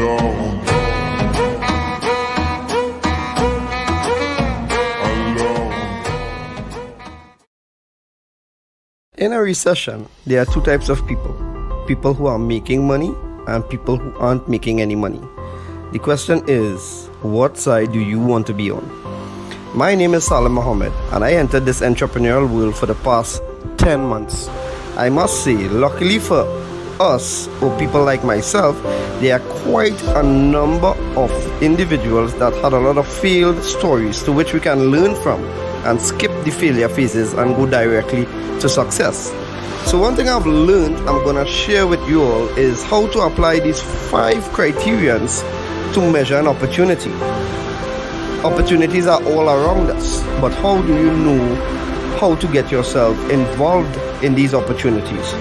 alone. In a recession, there are two types of people. People who are making money and people who aren't making any money. The question is, what side do you want to be on? My name is Salim Mohammed and I entered this entrepreneurial world for the past 10 months. I must say, luckily for us or people like myself, there are quite a number of individuals that had a lot of failed stories to which we can learn from and skip the failure phases and go directly to success. So one thing I've learned I'm gonna share with you all is how to apply these 5 criterions to measure an opportunity. Opportunities are all around us, but how do you know how to get yourself involved in these opportunities?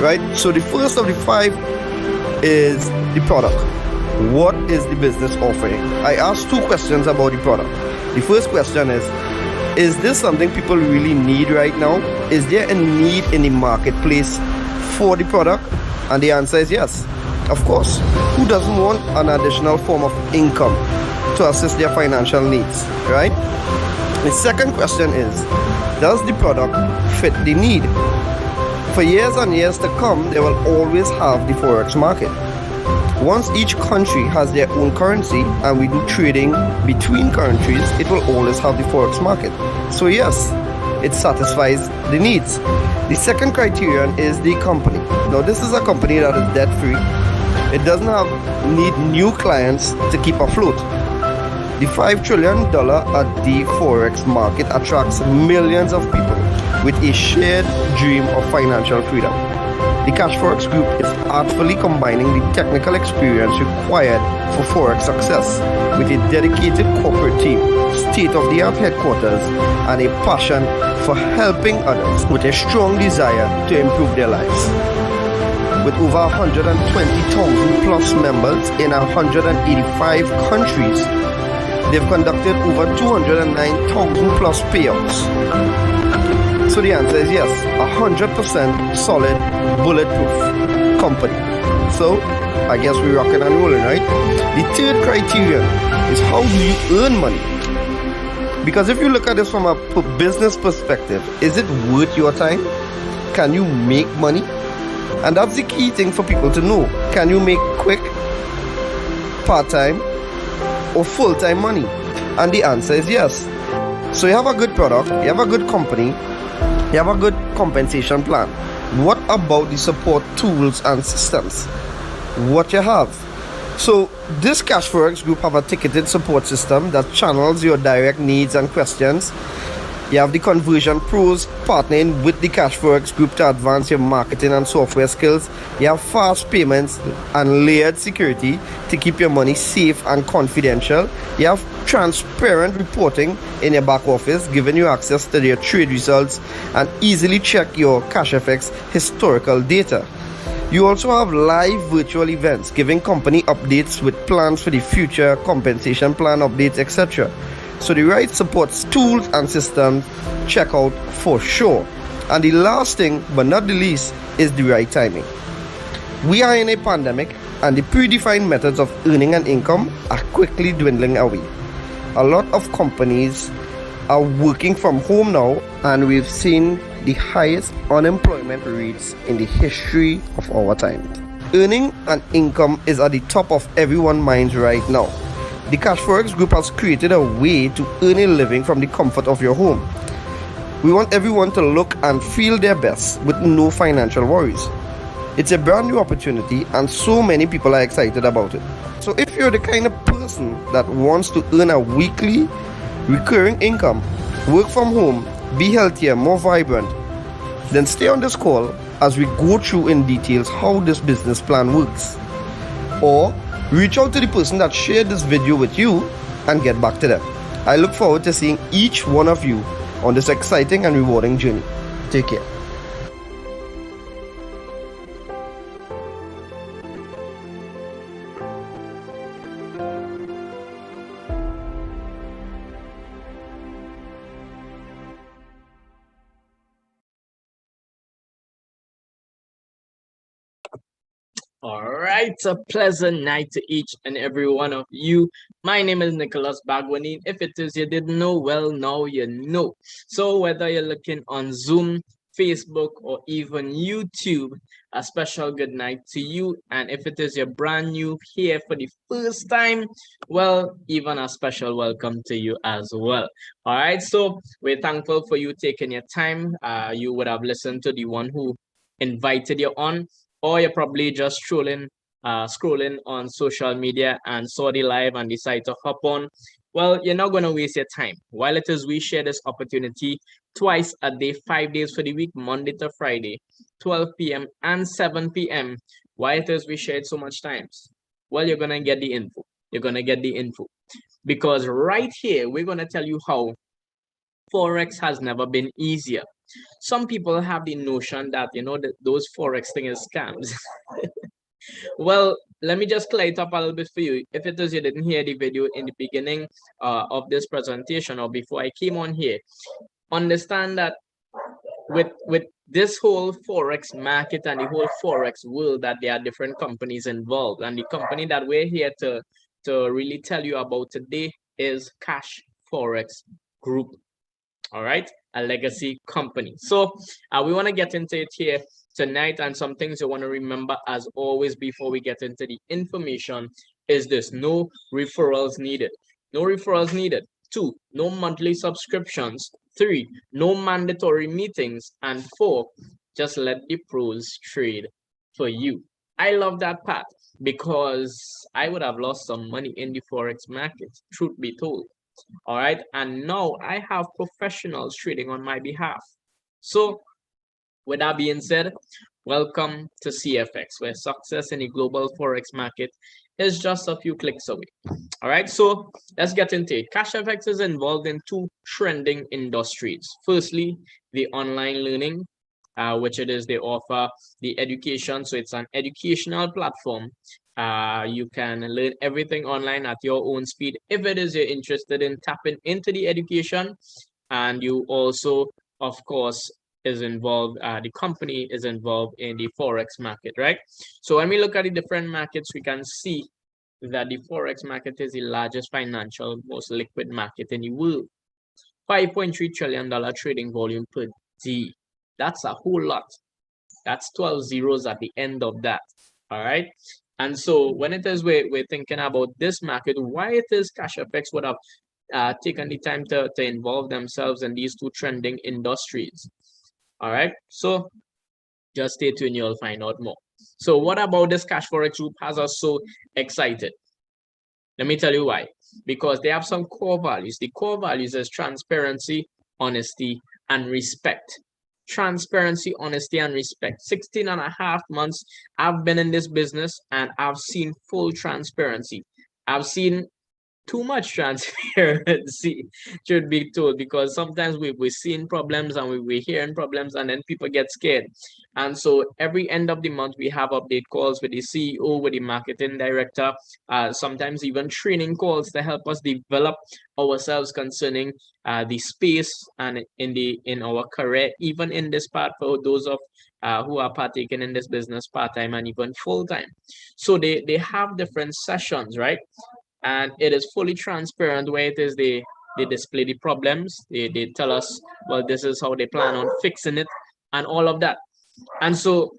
Right? So the first of the 5 is the product. What is the business offering? I asked 2 questions about the product. The first question is this something people really need right now? Is there a need in the marketplace for the product? And the answer is yes. Of course. Who doesn't want an additional form of income to assist their financial needs, right? The second question is, does the product fit the need? For years and years to come, they will always have the Forex market. Once each country has their own currency and we do trading between countries, it will always have the Forex market. So yes, it satisfies the needs. The second criterion is the company. Now this is a company that is debt free. It doesn't need new clients to keep afloat. The $5 trillion a day Forex market attracts millions of people with a shared dream of financial freedom. The Cashfx group is artfully combining the technical experience required for Forex success with a dedicated corporate team, state-of-the-art headquarters, and a passion for helping others with a strong desire to improve their lives. With over 120,000 plus members in 185 countries, they've conducted over 209,000 plus payouts. So the answer is yes, 100% solid, bulletproof company. So I guess we're rocking and rolling, right? The third criterion is, how do you earn money? Because if you look at this from a business perspective, is it worth your time? Can you make money? And that's the key thing for people to know. Can you make quick, part-time, or full-time money? And the answer is yes. So you have a good product, you have a good company, you have a good compensation plan. What about the support tools and systems? What you have? So this Cashfx group have a ticketed support system that channels your direct needs and questions. You have the conversion pros partnering with the Cashfx group to advance your marketing and software skills. You have fast payments and layered security to keep your money safe and confidential. You have transparent reporting in your back office, giving you access to your trade results and easily check your Cashfx historical data. You also have live virtual events, giving company updates with plans for the future, compensation plan updates, etc. So the right support tools and systems, check out for sure. And the last thing, but not the least, is the right timing. We are in a pandemic and the predefined methods of earning an income are quickly dwindling away. A lot of companies are working from home now, and we've seen the highest unemployment rates in the history of our time. Earning an income is at the top of everyone's minds right now. The Cashfx group has created a way to earn a living from the comfort of your home. We want everyone to look and feel their best with no financial worries. It's a brand new opportunity and so many people are excited about it. So if you're the kind of person that wants to earn a weekly recurring income, work from home, be healthier, more vibrant, then stay on this call as we go through in details how this business plan works. Or reach out to the person that shared this video with you and get back to them. I look forward to seeing each one of you on this exciting and rewarding journey. Take care. All right, a pleasant night to each and every one of you. My name is Nicholas Bagwani. If it is you didn't know, well, now you know. So, whether you're looking on Zoom, Facebook, or even YouTube, a special good night to you. And if it is you're brand new here for the first time, well, even a special welcome to you as well. All right, so we're thankful for you taking your time. You would have listened to the one who invited you on, or you're probably just scrolling on social media and saw the live and decide to hop on. Well, you're not going to waste your time. While it is we share this opportunity twice a day, 5 days for the week, Monday to Friday, 12 p.m. and 7 p.m. Why it is we share it so much times? Well, you're going to get the info. You're going to get the info. Because right here, we're going to tell you how Forex has never been easier. Some people have the notion that, that those Forex thing is scams. Well, let me just clear it up a little bit for you. If it is you didn't hear the video in the beginning of this presentation or before I came on here, understand that with this whole Forex market and the whole Forex world, that there are different companies involved. And the company that we're here to really tell you about today is Cash Forex Group. All right, a legacy company. So we want to get into it here tonight, and some things you want to remember as always before we get into the information is this: no referrals needed. No referrals needed. 2, no monthly subscriptions. 3, no mandatory meetings. And 4, just let the pros trade for you. I love that part because I would have lost some money in the Forex market, truth be told. All right, and now I have professionals trading on my behalf. So with that being said, welcome to CFX, where success in the global Forex market is just a few clicks away. All right, so let's get into it. Cashfx is involved in 2 trending industries. Firstly, the online learning, which it is they offer the education. So it's an educational platform. You can learn everything online at your own speed. If it is you're interested in tapping into the education, and you also, of course, is involved, the company is involved in the Forex market, right? So when we look at the different markets, we can see that the Forex market is the largest financial, most liquid market in the world. $5.3 trillion trading volume per day. That's a whole lot. That's 12 zeros at the end of that. All right. And so when it is we're thinking about this market, why it is Cashfx would have taken the time to involve themselves in these 2 trending industries. All right. So just stay tuned, you'll find out more. So what about this Cash Forex group has us so excited? Let me tell you why. Because they have some core values. The core values is transparency, honesty, and respect. Transparency, honesty, and respect. 16 and a half months I've been in this business, and I've seen full transparency. I've seen too much transparency, should be told, because sometimes we're seeing problems and we're hearing problems, and then people get scared. And so every end of the month we have update calls with the CEO, with the marketing director, sometimes even training calls to help us develop ourselves concerning the space and in our career, even in this part, for those of who are partaking in this business part-time and even full-time. So they have different sessions, right? And it is fully transparent, where it is they display the problems, they tell us, well, this is how they plan on fixing it and all of that. And so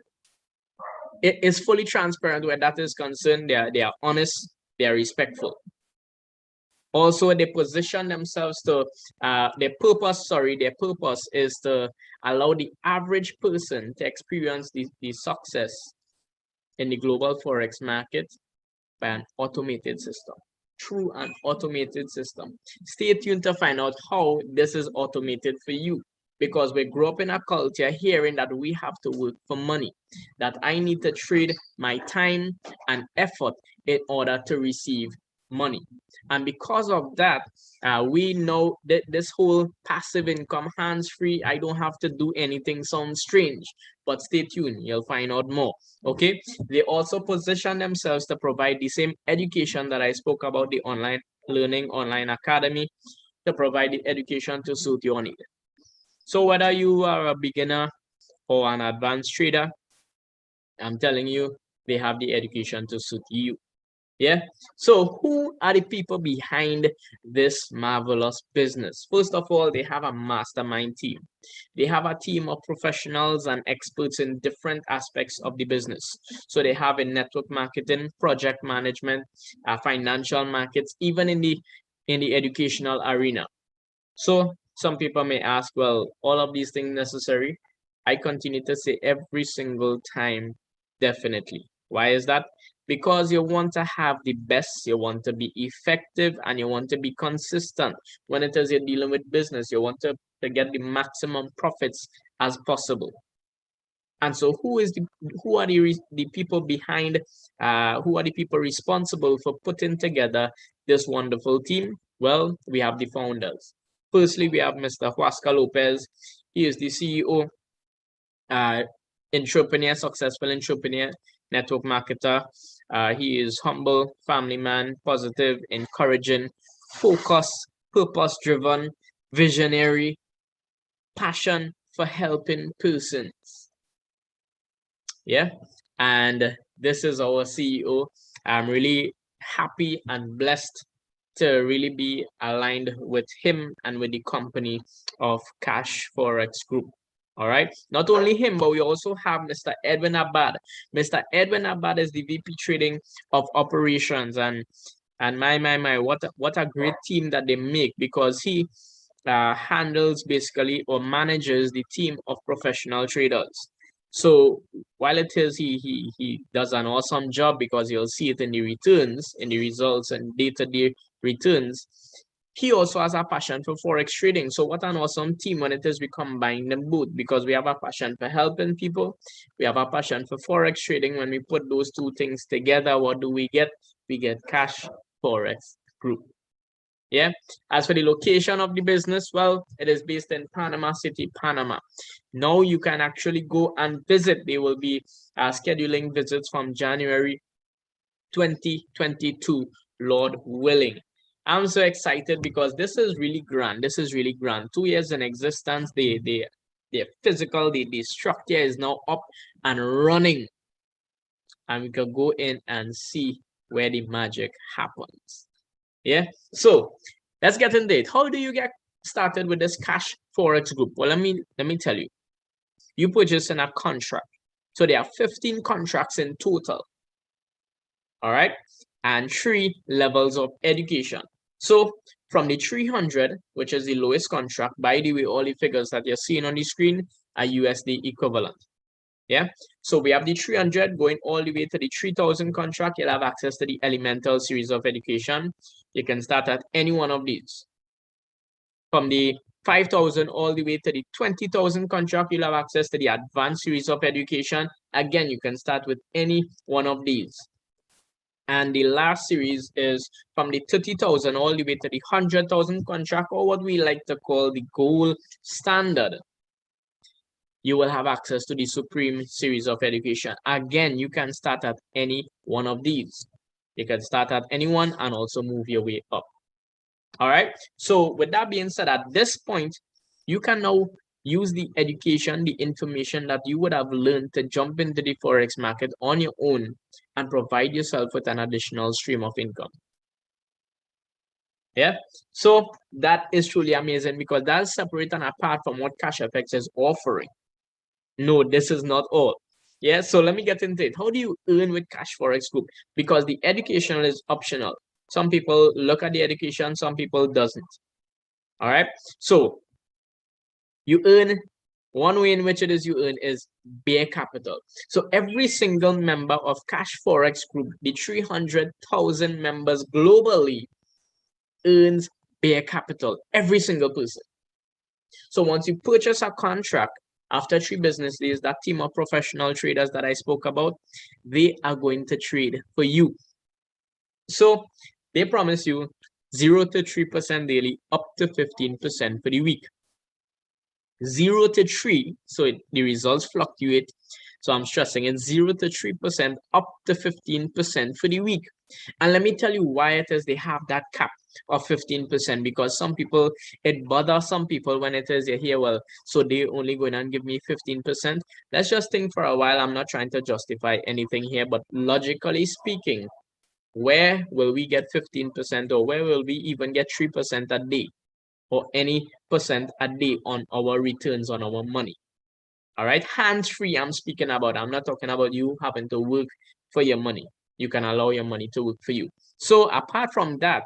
it is fully transparent where that is concerned. They are honest, they are respectful. Also, they position themselves to their purpose is to allow the average person to experience the success in the global Forex market by an automated system, through an automated system. Stay tuned to find out how this is automated for you, because we grew up in a culture hearing that we have to work for money, that I need to trade my time and effort in order to receive money. And because of that, we know that this whole passive income, hands-free, I don't have to do anything, sounds strange, but stay tuned, you'll find out more. Okay, they also position themselves to provide the same education that I spoke about, the online learning, online academy, to provide the education to suit your need. So whether you are a beginner or an advanced trader, I'm telling you, they have the education to suit you. Yeah. So who are the people behind this marvelous business? First of all, they have a mastermind team. They have a team of professionals and experts in different aspects of the business. So they have in network marketing, project management, financial markets, even in the educational arena. So some people may ask, well, all of these things necessary? I continue to say every single time, definitely. Why is that? Because you want to have the best, you want to be effective, and you want to be consistent. When it is you're dealing with business, you want to get the maximum profits as possible. And so who are the people behind, who are the people responsible for putting together this wonderful team? Well, we have the founders. Firstly, we have Mr. Huasca Lopez. He is the CEO, entrepreneur, successful entrepreneur, network marketer. He is humble, family man, positive, encouraging, focused, purpose driven, visionary, passion for helping persons. Yeah. And this is our CEO. I'm really happy and blessed to really be aligned with him and with the company of Cashfx Group. All right. Not only him, but we also have Mr. Edwin Abad. Mr. Edwin Abad is the VP Trading of Operations, and my, what a great team that they make, because he handles basically or manages the team of professional traders. So while it is he does an awesome job, because you'll see it in the returns, in the results and day-to-day returns, he also has a passion for forex trading. So what an awesome team when it is we combine them both, because we have a passion for helping people, we have a passion for forex trading. When we put those two things together, what do we get? We get Cashfx Group. Yeah. As for the location of the business, well, it is based in Panama City, Panama. Now you can actually go and visit. They will be scheduling visits from January 2022, Lord willing. I'm so excited because this is really grand. This is really grand. 2 years in existence. The physical, the structure is now up and running. And we can go in and see where the magic happens. Yeah. So let's get into it. How do you get started with this Cashfx Group? Well, let me tell you. You purchase in a contract. So there are 15 contracts in total. All right. And 3 levels of education. So from the 300, which is the lowest contract, by the way, all the figures that you're seeing on the screen are USD equivalent. Yeah. So we have the 300 going all the way to the 3000 contract. You'll have access to the elemental series of education. You can start at any one of these. From the 5,000 all the way to the 20,000 contract, you'll have access to the advanced series of education. Again, you can start with any one of these. And the last series is from the 30,000 all the way to the 100,000 contract, or what we like to call the gold standard. You will have access to the Supreme series of education. Again, you can start at any one of these. You can start at any one and also move your way up. All right. So with that being said, at this point, you can now use the education, the information that you would have learned to jump into the Forex market on your own and provide yourself with an additional stream of income. Yeah. So that is truly amazing, because that's separate and apart from what Cashfx is offering. No, this is not all. Yeah, so let me get into it. How do you earn with Cashfx Group? Because the education is optional. Some people look at the education, some people doesn't. All right. So you earn, one way in which it is you earn is bare capital. So every single member of Cashfx Group, the 300,000 members globally, earns bare capital. Every single person. So once you purchase a contract, after 3 business days, that team of professional traders that I spoke about, they are going to trade for you. So they promise you 0 to 3% daily, up to 15% for the week. 0 to 3, so the results fluctuate. So I'm stressing it, 0 to 3%, up to 15% for the week. And let me tell you why it is they have that cap. of 15%, because some people, it bothers some people when it is here, well, so they only going to give me 15%. Let's just think for a while. I'm not trying to justify anything here, but logically speaking, where will we get 15%, or where will we even get 3% a day, or any percent a day on our returns on our money? All right, hands-free I'm speaking about. I'm not talking about you having to work for your money. You can allow your money to work for you. So apart from that,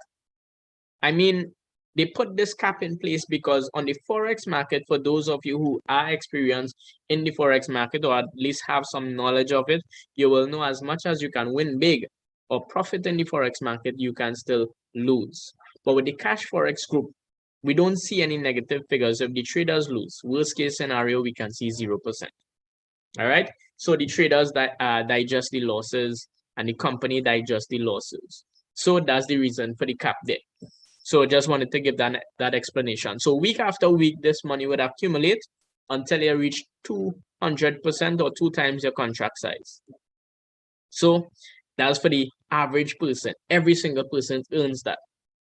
I mean, they put this cap in place because on the Forex market, for those of you who are experienced in the Forex market, or at least have some knowledge of it, you will know as much as you can win big or profit in the Forex market, you can still lose. But with the Cash Forex group, we don't see any negative figures. If the traders lose, worst case scenario, we can see 0%. All right. So the traders digest the losses, and the company digest the losses. So that's the reason for the cap there. So just wanted to give that explanation. So week after week, this money would accumulate until you reach 200%, or 2 times your contract size. So that's for the average person. Every single person earns that.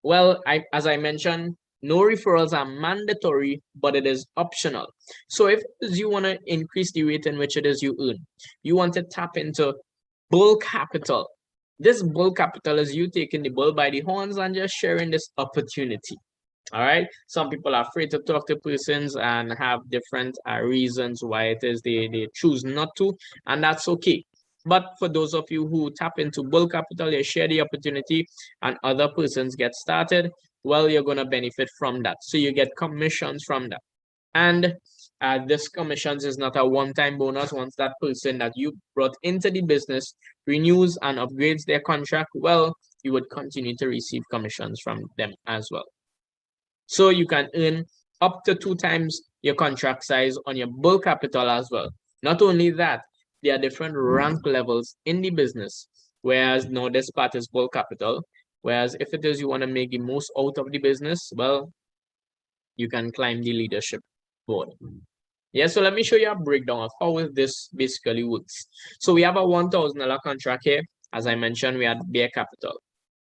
Well, as I mentioned, no referrals are mandatory, but it is optional. So if you want to increase the rate in which it is you earn, you want to tap into bull capital. This bull capital is you taking the bull by the horns and just sharing this opportunity. All right. Some people are afraid to talk to persons and have different reasons why it is they choose not to, and that's okay. But for those of you who tap into bull capital, you share the opportunity and other persons get started, well, you're going to benefit from that. So you get commissions from that. And this commissions is not a one-time bonus. Once that person that you brought into the business renews and upgrades their contract, well, you would continue to receive commissions from them as well. So you can earn up to 2 times your contract size on your bull capital as well. Not only that, there are different rank levels in the business, whereas now this part is bull capital. Whereas if it is you want to make the most out of the business, well, you can climb the leadership board. Yeah, so let me show you a breakdown of how this basically works. So we have a $1,000 contract here. As I mentioned, we had bare capital.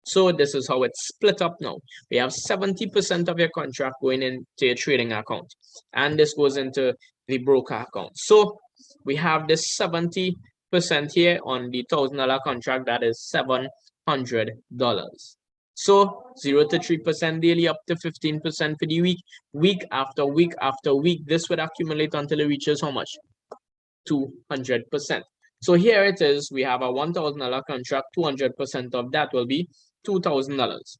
So this is how it's split up now. We have 70% of your contract going into your trading account, and this goes into the broker account. So we have this 70% here on the $1,000 contract, that is $700. So 0 to 3% daily, up to 15% for the week. Week after week after week, this would accumulate until it reaches how much? 200%. So here it is. We have a $1,000 contract. 200% of that will be $2,000.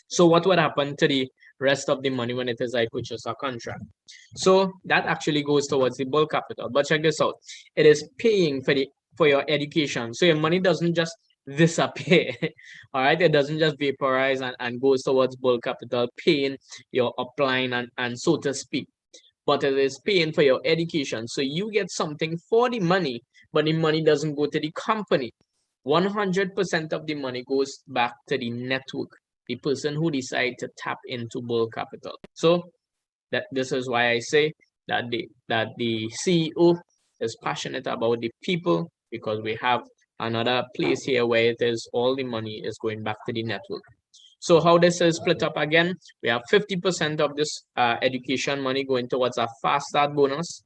So what would happen to the rest of the money when it is I purchase a contract? So that actually goes towards the bull capital. But check this out. It is paying for your education. So your money doesn't just disappear. All right. It doesn't just vaporize and goes towards bull capital, paying your upline and so to speak. But it is paying for your education. So you get something for the money, but the money doesn't go to the company. 100% of the money goes back to the network, the person who decide to tap into bull capital. So this is why I say that the CEO is passionate about the people, because we have another place here where it is all the money is going back to the network. So how this is split up again, we have 50% of this education money going towards a fast start bonus.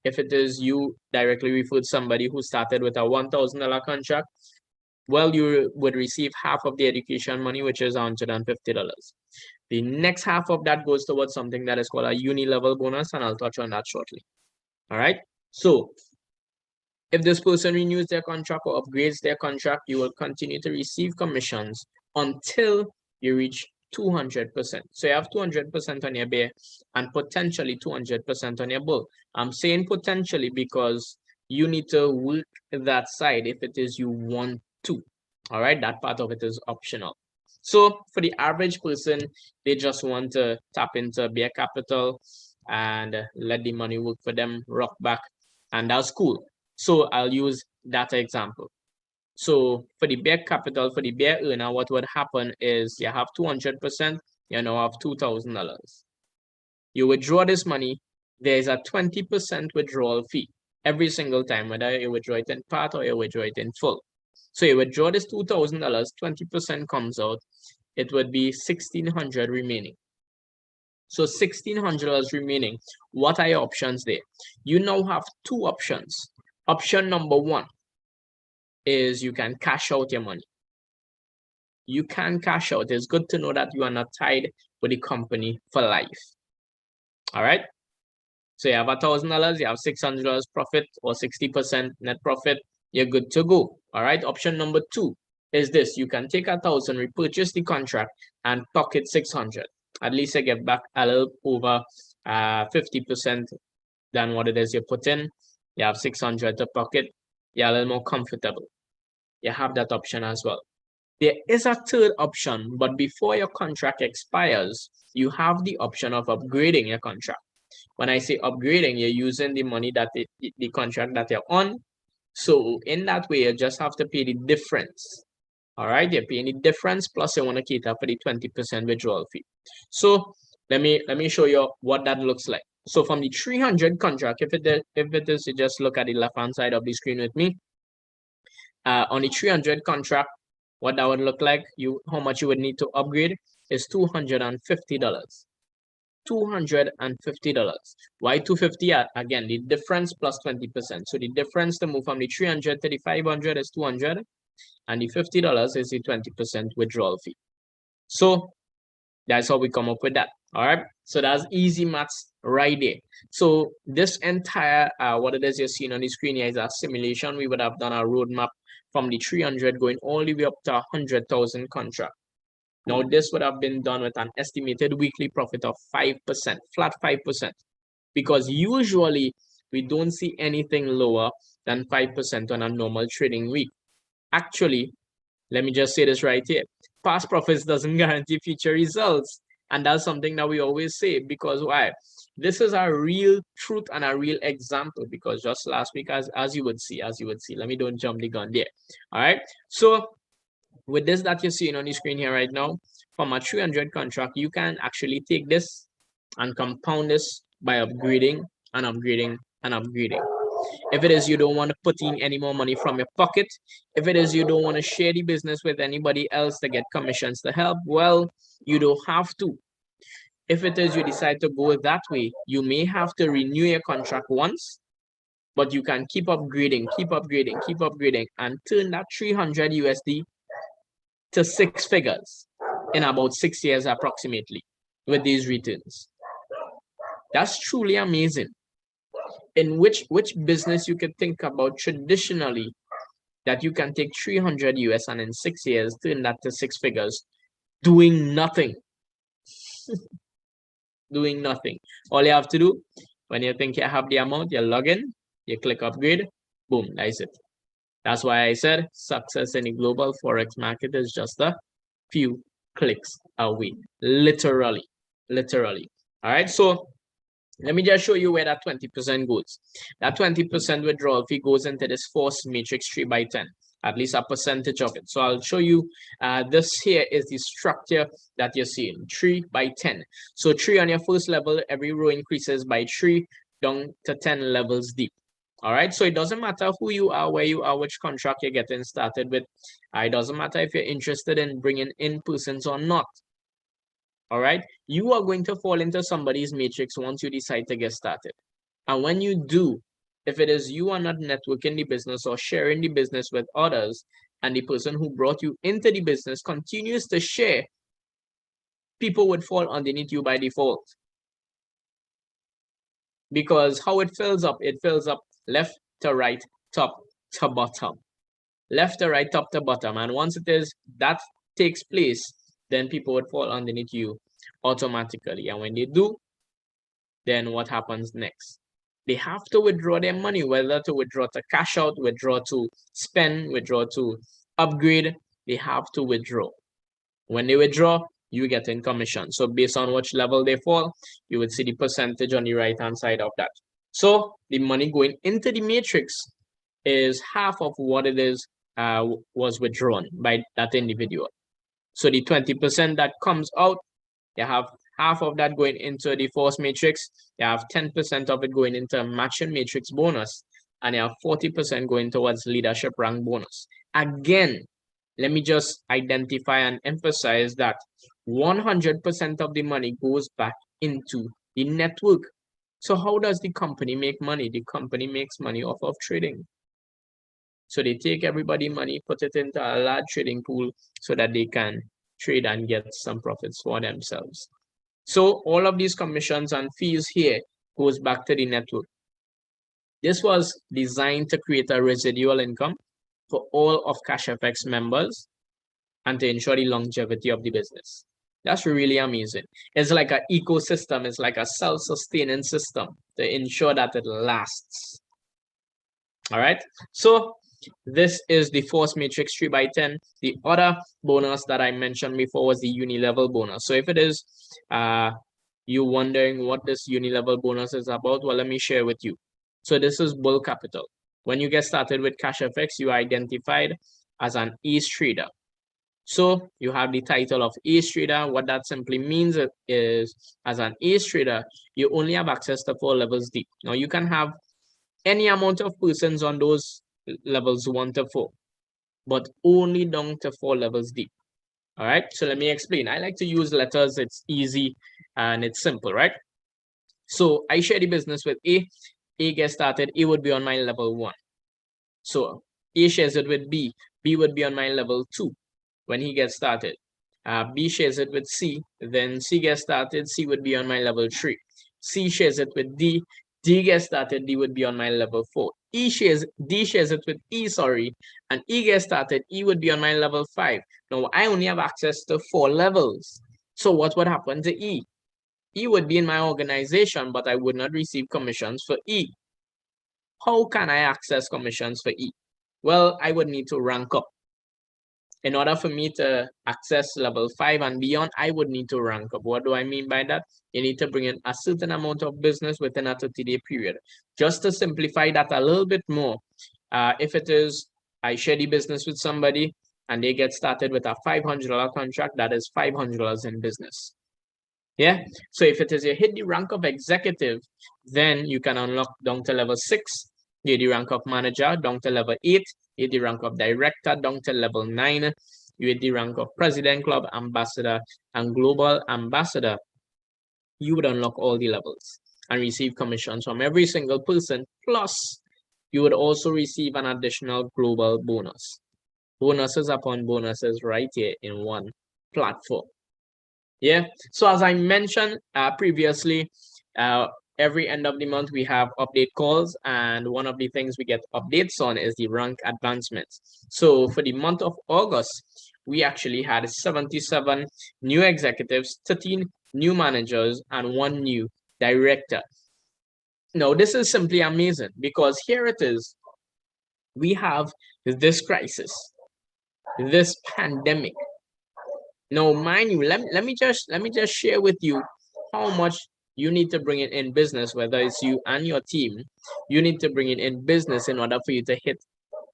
If it is you directly referred somebody who started with a $1,000 contract, well, you would receive half of the education money, which is $150. The next half of that goes towards something that is called a uni-level bonus, and I'll touch on that shortly. All right. So if this person renews their contract or upgrades their contract, you will continue to receive commissions until you reach 200%. So you have 200% on your bear and potentially 200% on your bull. I'm saying potentially because you need to work that side if it is you want to. All right, that part of it is optional. So for the average person, they just want to tap into bare capital and let the money work for them, rock back, and that's cool. So I'll use that example. So for the bare capital, for the bare earner, what would happen is you have 200%, you now have $2,000. You withdraw this money, there's a 20% withdrawal fee every single time, whether you withdraw it in part or you withdraw it in full. So you withdraw this $2,000, 20% comes out. it would be $1,600 remaining. So $1,600 remaining. What are your options there? You now have two options. Option number one is you can cash out your money. You can cash out. It's good to know that you are not tied with the company for life. All right. So you have $1,000, you have $600 profit or 60% net profit. You're good to go. All right. Option number two is this: you can take 1,000, repurchase the contract, and pocket 600. At least you get back a little over 50% than what it is you put in. You have 600 to pocket. You're a little more comfortable. You have that option as well. There is a third option, but before your contract expires, you have the option of upgrading your contract. When I say upgrading, you're using the money that the contract that you're on. So in that way, you just have to pay the difference. All right, you're paying the difference plus you want to cater for the 20% withdrawal fee. So let me show you what that looks like. So from the 300 contract, if it is, you just look at the left hand side of the screen with me. On the 300 contract, what that would look like, how much you would need to upgrade is $250. $250. Why 250? Again, the difference plus 20%. So the difference to move from the 300 to the 500 is 200, and the $50 is the 20% withdrawal fee. So that's how we come up with that. All right. So that's easy maths right there. So this entire what it is you're seeing on the screen here is a simulation. We would have done a roadmap from the 300 going all the way up to 100,000 contract. Now this would have been done with an estimated weekly profit of 5%, flat 5%, because usually we don't see anything lower than 5% on a normal trading week. Actually, let me just say this right here. Past profits doesn't guarantee future results. And that's something that we always say, because why? This is a real truth and a real example, because just last week, as you would see, let me don't jump the gun there. All right. So with this that you're seeing on the screen here right now, from a 300 contract, you can actually take this and compound this by upgrading and upgrading and upgrading. If it is you don't want to put in any more money from your pocket, if it is you don't want to share the business with anybody else to get commissions to help, well, you don't have to. If it is you decide to go that way, you may have to renew your contract once, but you can keep upgrading, and turn that 300 USD to 6 figures in about 6 years approximately with these returns. That's truly amazing. In which business you could think about traditionally that you can take 300 US and in 6 years turn that to 6 figures doing nothing. Doing nothing. All you have to do when you think you have the amount, you log in, you click upgrade, boom, that's it. That's why I said success in the global forex market is just a few clicks away. Literally. All right, so let me just show you where that 20% goes. That 20% withdrawal fee goes into this force matrix 3x10, at least a percentage of it. So I'll show you, this here is the structure that you're seeing, 3x10. So 3 on your first level, every row increases by 3 down to 10 levels deep. All right, so it doesn't matter who you are, where you are, which contract you're getting started with. It doesn't matter if you're interested in bringing in persons or not. All right, you are going to fall into somebody's matrix once you decide to get started. And when you do, if it is you are not networking the business or sharing the business with others, and the person who brought you into the business continues to share, people would fall underneath you by default. Because how it fills up left to right, top to bottom. Left to right, top to bottom. And once it is that takes place, then people would fall underneath you automatically. And when they do, then what happens next? They have to withdraw their money, whether to withdraw to cash out, withdraw to spend, withdraw to upgrade. They have to withdraw. When they withdraw, you get in commission. So based on which level they fall, you would see the percentage on the right-hand side of that. So the money going into the matrix is half of what it is was withdrawn by that individual. So the 20% that comes out, you have half of that going into the force matrix, you have 10% of it going into matching matrix bonus, and you have 40% going towards leadership rank bonus. Again, let me just identify and emphasize that 100% of the money goes back into the network. So how does the company make money? The company makes money off of trading. So they take everybody money, put it into a large trading pool so that they can trade and get some profits for themselves. So all of these commissions and fees here goes back to the network. This was designed to create a residual income for all of Cashfx members and to ensure the longevity of the business. That's really amazing. It's like an ecosystem. It's like a self-sustaining system to ensure that it lasts. All right. So this is the force matrix 3x10. The other bonus that I mentioned before was the uni-level bonus. So if it is you wondering what this uni-level bonus is about, well, let me share with you. So this is bull capital. When you get started with Cashfx, you are identified as an ace trader. So you have the title of ace trader. What that simply means is, as an ace trader, you only have access to 4 levels deep. Now you can have any amount of persons on those levels 1 to 4, but only down to 4 levels deep. All right, so let me explain. I like to use letters. It's easy and it's simple, right? So I share the business with A. A gets started. A would be on my level 1. So A shares it with B. B would be on my level 2 when he gets started. B shares it with C. Then C gets started. C would be on my level 3. C shares it with D. D gets started. D would be on my level 4. D shares it with E, and E gets started. E would be on my level 5. Now I only have access to 4 levels. So what would happen to E? E would be in my organization, but I would not receive commissions for E. How can I access commissions for E? Well, I would need to rank up. In order for me to access level 5 and beyond, I would need to rank up. What do I mean by that? You need to bring in a certain amount of business within a 30-day period. Just to simplify that a little bit more, if it is I share the business with somebody and they get started with a $500 contract, that is $500 in business. Yeah, so if it is you hit the rank of executive, then you can unlock down to level 6, you the rank of manager down to level 8, you the rank of director down to level 9, you hit the rank of president, club ambassador, and global ambassador. You would unlock all the levels and receive commissions from every single person. Plus, you would also receive an additional global bonus. Bonuses upon bonuses right here in one platform. Yeah, so as I mentioned previously, every end of the month we have update calls, and one of the things we get updates on is the rank advancements. So for the month of August, we actually had 77 new executives, 13 new managers, and 1 new director. Now, this is simply amazing because here it is. We have this crisis, this pandemic. Now, mind you, let me just share with you how much you need to bring it in business, whether it's you and your team. You need to bring it in business in order for you to hit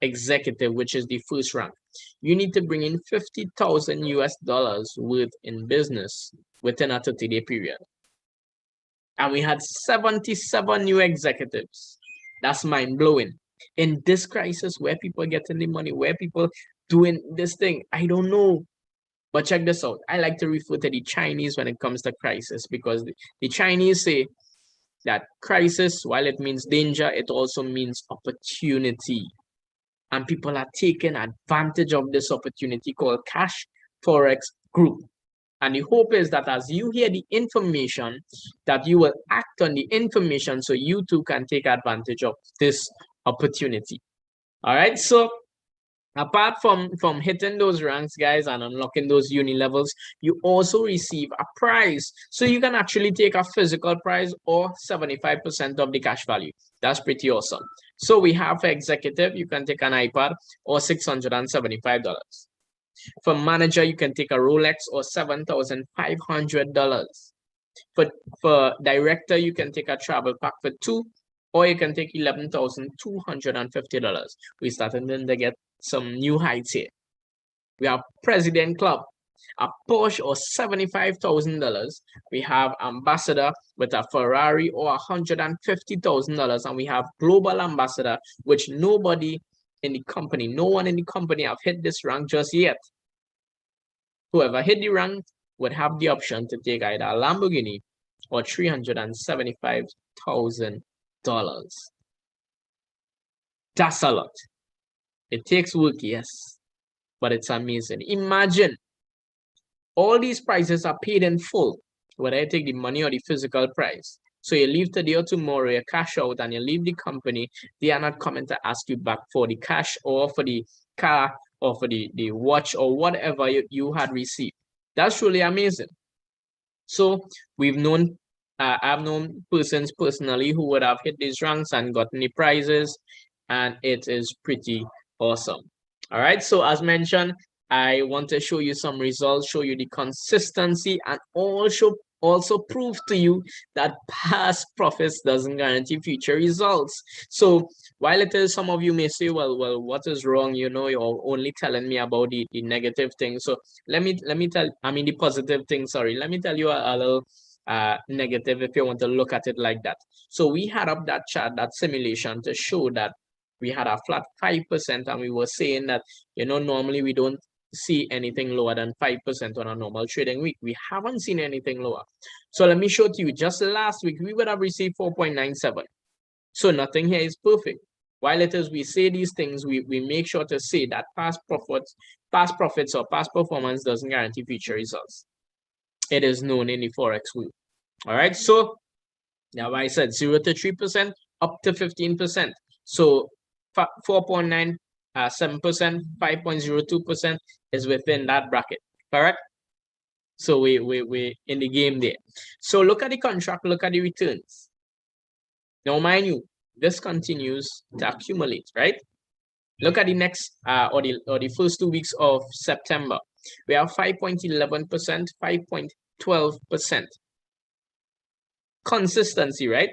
executive, which is the first rank. You need to bring in 50,000 US dollars worth in business within a 30-day period. And we had 77 new executives. That's mind-blowing. In this crisis, where people getting the money, where people doing this thing, I don't know. But check this out. I like to refer to the Chinese when it comes to crisis, because the Chinese say that crisis, while it means danger, it also means opportunity. And people are taking advantage of this opportunity called Cashfx Group. And the hope is that as you hear the information, that you will act on the information so you too can take advantage of this opportunity. All right. So apart from hitting those ranks, guys, and unlocking those uni levels, you also receive a prize. So you can actually take a physical prize or 75% of the cash value. That's pretty awesome. So we have for executive, you can take an iPad or $675. For manager, you can take a Rolex or $7,500. For director, you can take a travel pack for 2, or you can take $11,250. We started then to get some new heights here. We have President Club, a Porsche or $75,000. We have Ambassador with a Ferrari or $150,000, and we have Global Ambassador, which nobody in the company. No one in the company have hit this rank just yet. Whoever hit the rank would have the option to take either a Lamborghini or $375,000. That's a lot. It takes work, yes, but it's amazing. Imagine all these prices are paid in full, whether you take the money or the physical price. So you leave today or tomorrow, you cash out and you leave the company, they are not coming to ask you back for the cash or for the car or for the watch or whatever you had received. That's really amazing. So we've known, I've known persons personally who would have hit these ranks and gotten the prizes, and it is pretty awesome. All right, so as mentioned, I want to show you some results, show you the consistency, and also prove to you that past profits doesn't guarantee future results. So while it is, some of you may say, well, what is wrong? You know, you're only telling me about the negative things. So let me tell, I mean the positive thing, sorry. Let me tell you a little negative if you want to look at it like that. So we had up that chart, that simulation to show that we had a flat 5%, and we were saying that, you know, normally we don't see anything lower than 5% on a normal trading week. We haven't seen anything lower. So let me show to you, just last week, we would have received 4.97. So nothing here is perfect. While it is we say these things, we make sure to say that past profits or past performance doesn't guarantee future results. It is known in the Forex world. All right, so now I said 0 to 3%, up to 15%. So 4.9, 7%, 5.02% is within that bracket, correct? So we in the game there. So look at the contract, look at the returns. Now, mind you, this continues to accumulate, right? Look at the next or the first 2 weeks of September. We have 5.11%, 5.12%. Consistency, right?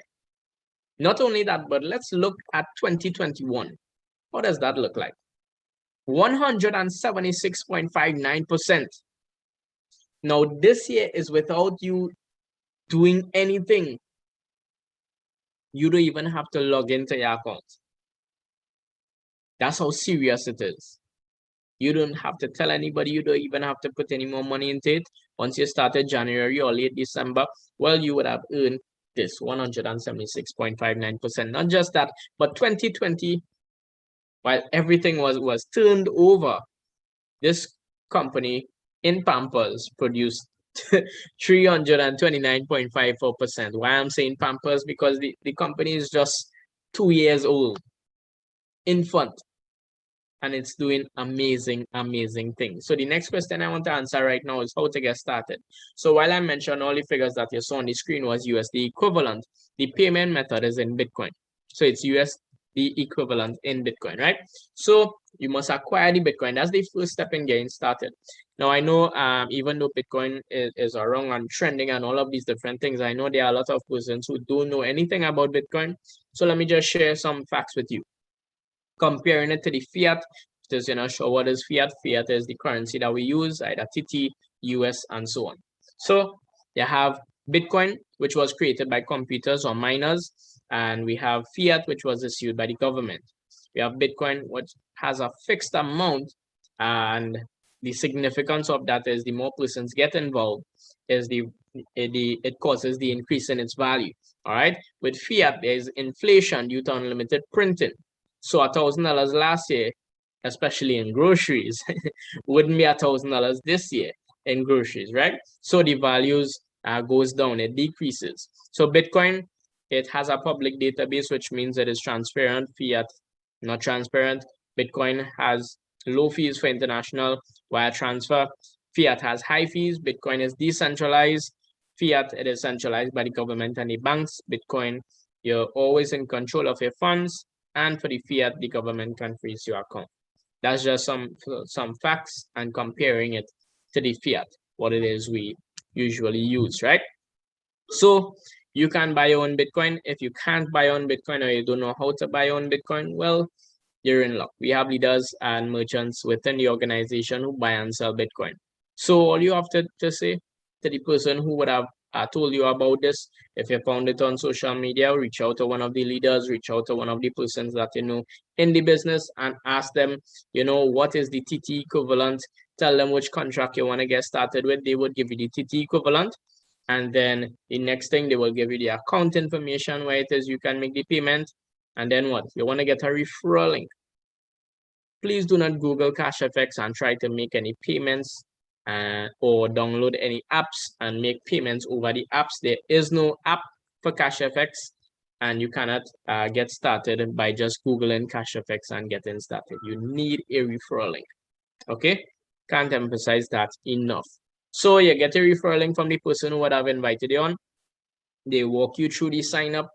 Not only that, but let's look at 2021. What does that look like? 176.59%. Now, this year is without you doing anything. You don't even have to log into your account. That's how serious it is. You don't have to tell anybody. You don't even have to put any more money into it. Once you started January or late December, well, you would have earned this 176.59%. Not just that, but 2020, while everything was turned over, this company in Pampers produced 329.54%. Why I'm saying Pampers? Because the company is just 2 years old, infant, and it's doing amazing things. So the next question I want to answer right now is how to get started. So while I mentioned all the figures that you saw on the screen was USD equivalent, the payment method is in Bitcoin. So it's USD equivalent in Bitcoin, right? So you must acquire the Bitcoin. That's the first step in getting started. Now I know even though Bitcoin is around and trending and all of these different things, I know there are a lot of persons who don't know anything about Bitcoin. So let me just share some facts with you. Comparing it to the fiat, just show what is fiat. Fiat is the currency that we use, either TT, US, and so on. So you have Bitcoin, which was created by computers or miners, and we have fiat, which was issued by the government. We have Bitcoin, which has a fixed amount, and the significance of that is the more persons get involved, is it causes the increase in its value. All right. With fiat, there is inflation due to unlimited printing. So $1,000 last year, especially in groceries, wouldn't be $1,000 this year in groceries, right? So the values goes down, it decreases. So Bitcoin, it has a public database, which means it is transparent. Fiat, not transparent. Bitcoin has low fees for international wire transfer. Fiat has high fees. Bitcoin is decentralized. Fiat, it is centralized by the government and the banks. Bitcoin, you're always in control of your funds. And for the fiat, the government can freeze your account. That's just some facts and comparing it to the fiat, what it is we usually use, right? So you can buy your own Bitcoin. If you can't buy your own Bitcoin or you don't know how to buy your own Bitcoin, well, you're in luck. We have leaders and merchants within the organization who buy and sell Bitcoin. So all you have to say to the person who would have told you about this. If you found it on social media, reach out to one of the leaders, reach out to one of the persons that you know in the business and ask them, what is the TT equivalent? Tell them which contract you want to get started with. They would give you the TT equivalent. And then the next thing, they will give you the account information where it is you can make the payment. And then what? You want to get a referral link. Please do not Google Cashfx and try to make any payments or download any apps and make payments over the apps. There is no app for Cashfx, and you cannot get started by just Googling Cashfx and getting started. You need a referral link. Okay? Can't emphasize that enough. So you get a referral link from the person who would have invited you on. They walk you through the sign up.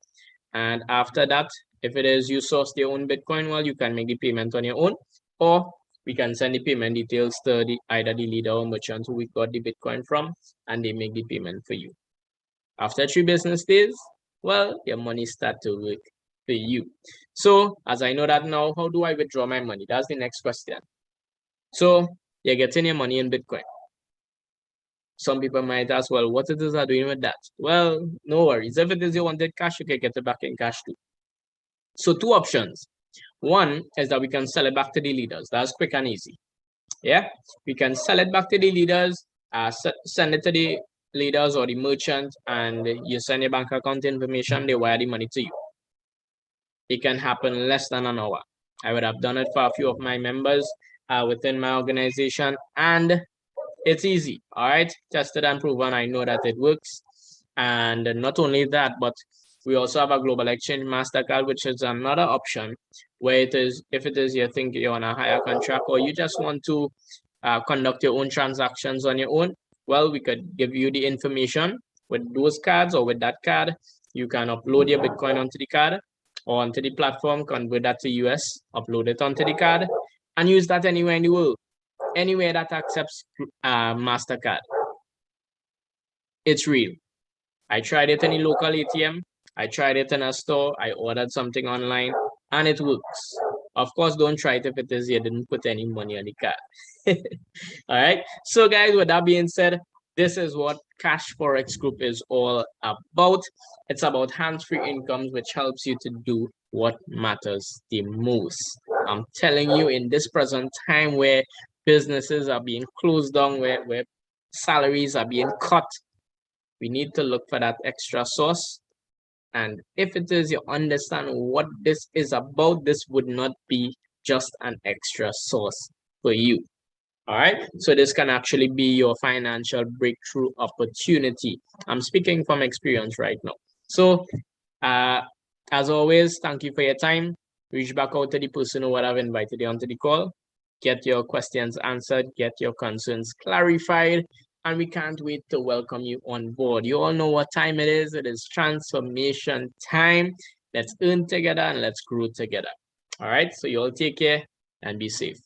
And after that, if it is you source your own Bitcoin, well, you can make the payment on your own, or we can send the payment details to either the leader or merchant who we got the Bitcoin from, and they make the payment for you. After 3 business days, well, your money start to work for you. So as I know that now, how do I withdraw my money? That's the next question. So you're getting your money in Bitcoin. Some people might ask, well, what it is are doing with that? Well, no worries. If it is you wanted cash, you can get it back in cash too. So 2 options. One is that we can sell it back to the leaders. That's quick and easy. Yeah, we can sell it back to the leaders, send it to the leaders or the merchant, and you send your bank account information, they wire the money to you. It can happen less than an hour. I would have done it for a few of my members within my organization, and it's easy. All right, tested and proven. I know that it works. And not only that, but we also have a global exchange MasterCard, which is another option where it is, if it is you think you're on a higher contract or you just want to conduct your own transactions on your own, well, we could give you the information with those cards or with that card. You can upload your Bitcoin onto the card or onto the platform, convert that to US, upload it onto the card, and use that anywhere in the world, anywhere that accepts MasterCard. It's real. I tried it in a local ATM. I tried it in a store. I ordered something online, and it works. Of course, don't try it if it is you didn't put any money on the card. All right. So, guys, with that being said, this is what Cash Forex Group is all about. It's about hands-free incomes, which helps you to do what matters the most. I'm telling you, in this present time where businesses are being closed down, where salaries are being cut, we need to look for that extra source. And if it is you understand what this is about, this would not be just an extra source for you. All right. So this can actually be your financial breakthrough opportunity. I'm speaking from experience right now. So as always, thank you for your time. Reach back out to the person who would have invited you onto the call. Get your questions answered, get your concerns clarified, and we can't wait to welcome you on board. You all know what time it is. It is transformation time. Let's earn together and let's grow together. All right. So you all take care and be safe.